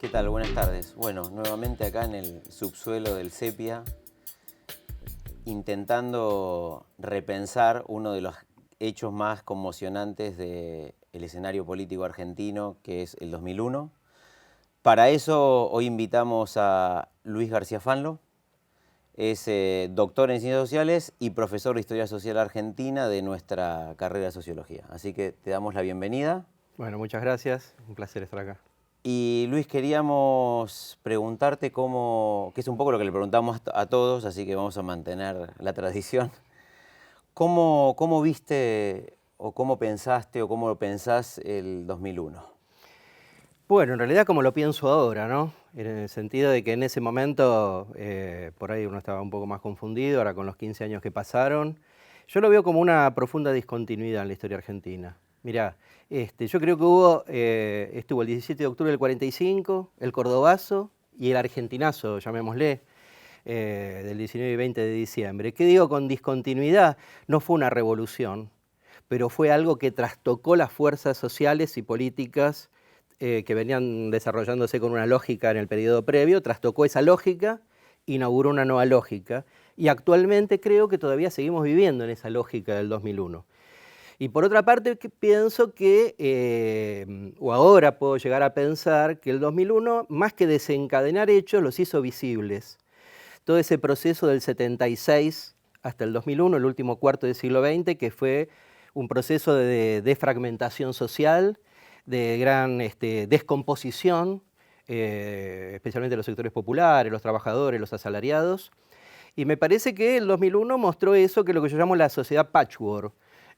¿Qué tal? Buenas tardes. Bueno, nuevamente acá en el subsuelo del Sepia, intentando repensar uno de los hechos más conmocionantes del escenario político argentino, que es el 2001. Para eso hoy invitamos a Luis García Fanlo. Es doctor en Ciencias Sociales y profesor de Historia Social Argentina de nuestra carrera de Sociología. Así que te damos la bienvenida. Bueno, muchas gracias. Un placer estar acá. Y Luis, queríamos preguntarte cómo, que es un poco lo que le preguntamos a todos, así que vamos a mantener la tradición. ¿Cómo viste o cómo pensaste o cómo lo pensás el 2001? Bueno, en realidad como lo pienso ahora, ¿no? En el sentido de que en ese momento por ahí uno estaba un poco más confundido, ahora con los 15 años que pasaron. Yo lo veo como una profunda discontinuidad en la historia argentina. Mirá, yo creo que estuvo el 17 de octubre del 45, el Cordobazo y el Argentinazo, llamémosle, del 19 y 20 de diciembre. ¿Qué digo con discontinuidad? No fue una revolución, pero fue algo que trastocó las fuerzas sociales y políticas que venían desarrollándose con una lógica en el periodo previo, trastocó esa lógica, inauguró una nueva lógica, y actualmente creo que todavía seguimos viviendo en esa lógica del 2001. Y por otra parte pienso o ahora puedo llegar a pensar que el 2001, más que desencadenar hechos, los hizo visibles. Todo ese proceso del 76 hasta el 2001, el último cuarto del siglo XX, que fue un proceso de defragmentación social, de gran descomposición, especialmente de los sectores populares, los trabajadores, los asalariados. Y me parece que el 2001 mostró eso, que es lo que yo llamo la sociedad patchwork,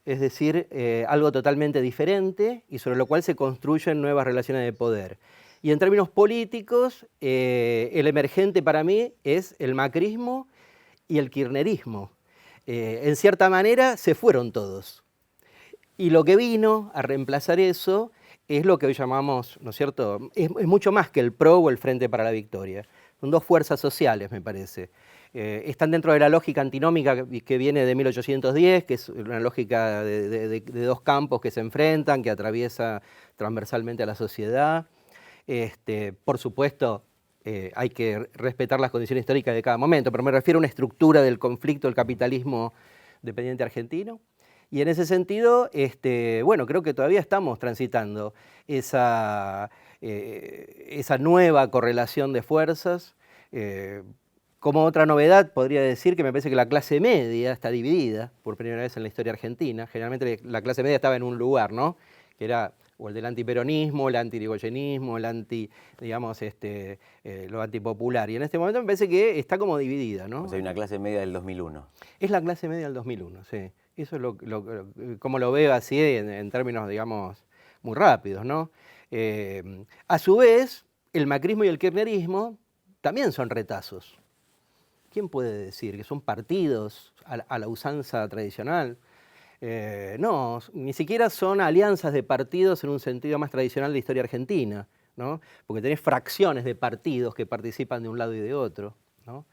es decir, algo totalmente diferente y sobre lo cual se construyen nuevas relaciones de poder. Y en términos políticos, el emergente para mí es el macrismo y el kirchnerismo. En cierta manera se fueron todos. Y lo que vino a reemplazar eso es lo que hoy llamamos, ¿no es cierto? Es mucho más que el PRO o el Frente para la Victoria. Son dos fuerzas sociales, me parece. Están dentro de la lógica antinómica que viene de 1810, que es una lógica de dos campos que se enfrentan, que atraviesa transversalmente a la sociedad. Por supuesto, hay que respetar las condiciones históricas de cada momento, pero me refiero a una estructura del conflicto del capitalismo dependiente argentino. Y en ese sentido, bueno, creo que todavía estamos transitando esa nueva correlación de fuerzas. Como otra novedad, podría decir que me parece que la clase media está dividida por primera vez en la historia argentina. Generalmente la clase media estaba en un lugar, ¿no? Que era o el del antiperonismo, el antirigoyenismo, digamos, lo antipopular. Y en este momento me parece que está como dividida, ¿no? O sea, hay una clase media del 2001. Es la clase media del 2001, sí. Eso es como lo veo así en términos, digamos, muy rápidos, ¿no? A su vez, el macrismo y el kirchnerismo también son retazos. ¿Quién puede decir que son partidos a la usanza tradicional? No, ni siquiera son alianzas de partidos en un sentido más tradicional de la historia argentina, ¿no? Porque tenés fracciones de partidos que participan de un lado y de otro, ¿no?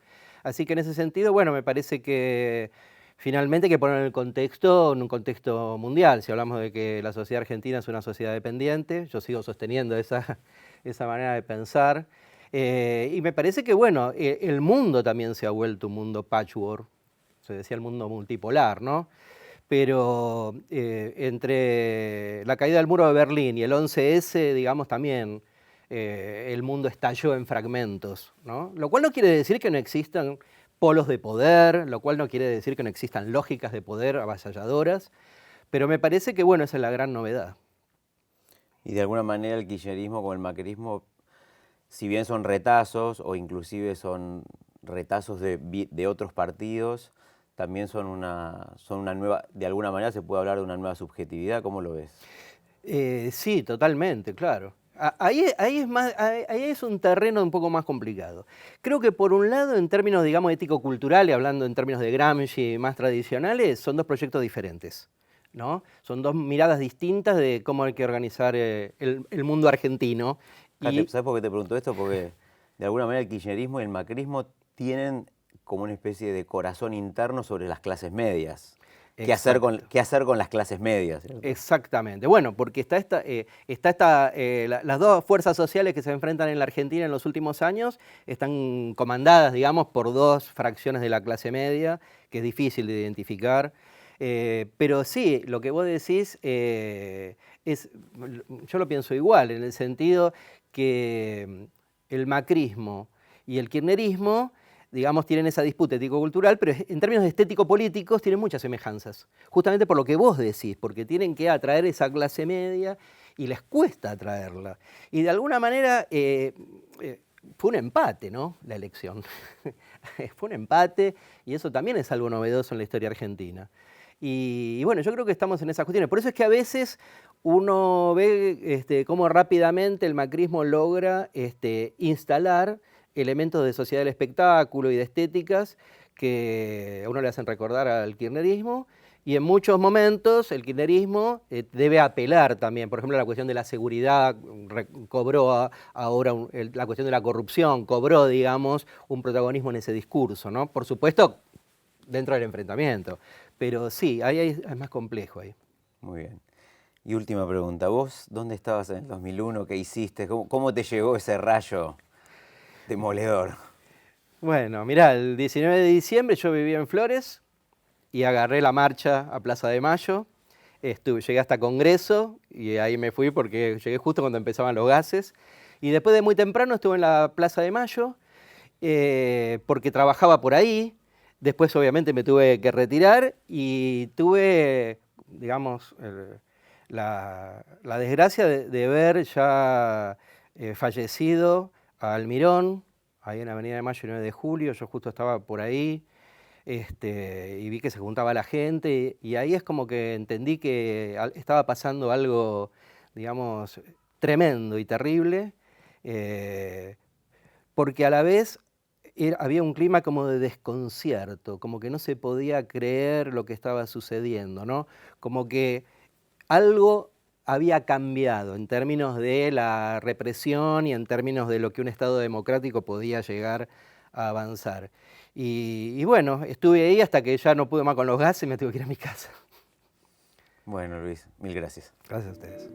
Así que en ese sentido, bueno, me parece que finalmente hay que poner en un contexto mundial. Si hablamos de que la sociedad argentina es una sociedad dependiente, yo sigo sosteniendo esa manera de pensar. Y me parece que, bueno, el mundo también se ha vuelto un mundo patchwork, se decía el mundo multipolar, ¿no? Pero entre la caída del muro de Berlín y el 11S, digamos, también el mundo estalló en fragmentos, ¿no? Lo cual no quiere decir que no existan polos de poder, lo cual no quiere decir que no existan lógicas de poder avasalladoras, pero me parece que, bueno, esa es la gran novedad. Y de alguna manera el kirchnerismo con el macrismo, si bien son retazos o inclusive son retazos de otros partidos, también son una nueva, de alguna manera se puede hablar de una nueva subjetividad. ¿Cómo lo ves? Sí, totalmente, claro. Ahí es un terreno un poco más complicado. Creo que por un lado, en términos, digamos, ético-culturales, hablando en términos de Gramsci más tradicionales, son dos proyectos diferentes, ¿no? Son dos miradas distintas de cómo hay que organizar el mundo argentino. Y ¿Sabes por qué te pregunto esto? Porque de alguna manera el kirchnerismo y el macrismo tienen como una especie de corazón interno sobre las clases medias. ¿Qué hacer con las clases medias? Exactamente. Bueno, porque las dos fuerzas sociales que se enfrentan en la Argentina en los últimos años están comandadas, digamos, por dos fracciones de la clase media, que es difícil de identificar. Pero sí, lo que vos decís yo lo pienso igual, en el sentido que el macrismo y el kirchnerismo, digamos, tienen esa disputa ético-cultural, pero en términos estético-políticos tienen muchas semejanzas. Justamente por lo que vos decís, porque tienen que atraer esa clase media y les cuesta atraerla. Y de alguna manera fue un empate, ¿no? La elección. Fue un empate y eso también es algo novedoso en la historia argentina. Y bueno, yo creo que estamos en esas cuestiones. Por eso es que a veces uno ve cómo rápidamente el macrismo logra instalar elementos de sociedad del espectáculo y de estéticas que a uno le hacen recordar al kirchnerismo, y en muchos momentos el kirchnerismo debe apelar también, por ejemplo, la cuestión de la seguridad cobró ahora, la cuestión de la corrupción cobró, digamos, un protagonismo en ese discurso, ¿no? Por supuesto, dentro del enfrentamiento, pero sí, ahí es más complejo ahí. Muy bien. Y última pregunta, ¿vos dónde estabas en el 2001? ¿Qué hiciste? ¿Cómo te llegó ese rayo demoledor? Bueno, mirá, el 19 de diciembre yo vivía en Flores y agarré la marcha a Plaza de Mayo. Llegué hasta Congreso y ahí me fui porque llegué justo cuando empezaban los gases. Y después de muy temprano estuve en la Plaza de Mayo porque trabajaba por ahí. Después obviamente me tuve que retirar y tuve, digamos, la desgracia de ver ya fallecido a Almirón, ahí en Avenida de Mayo y 9 de Julio. Yo justo estaba por ahí y vi que se juntaba la gente y ahí es como que entendí que estaba pasando algo, digamos, tremendo y terrible, porque a la vez había un clima como de desconcierto, como que no se podía creer lo que estaba sucediendo, ¿no? Como que algo había cambiado en términos de la represión y en términos de lo que un Estado democrático podía llegar a avanzar. Y bueno, estuve ahí hasta que ya no pude más con los gases y me tuve que ir a mi casa. Bueno, Luis, mil gracias. Gracias a ustedes.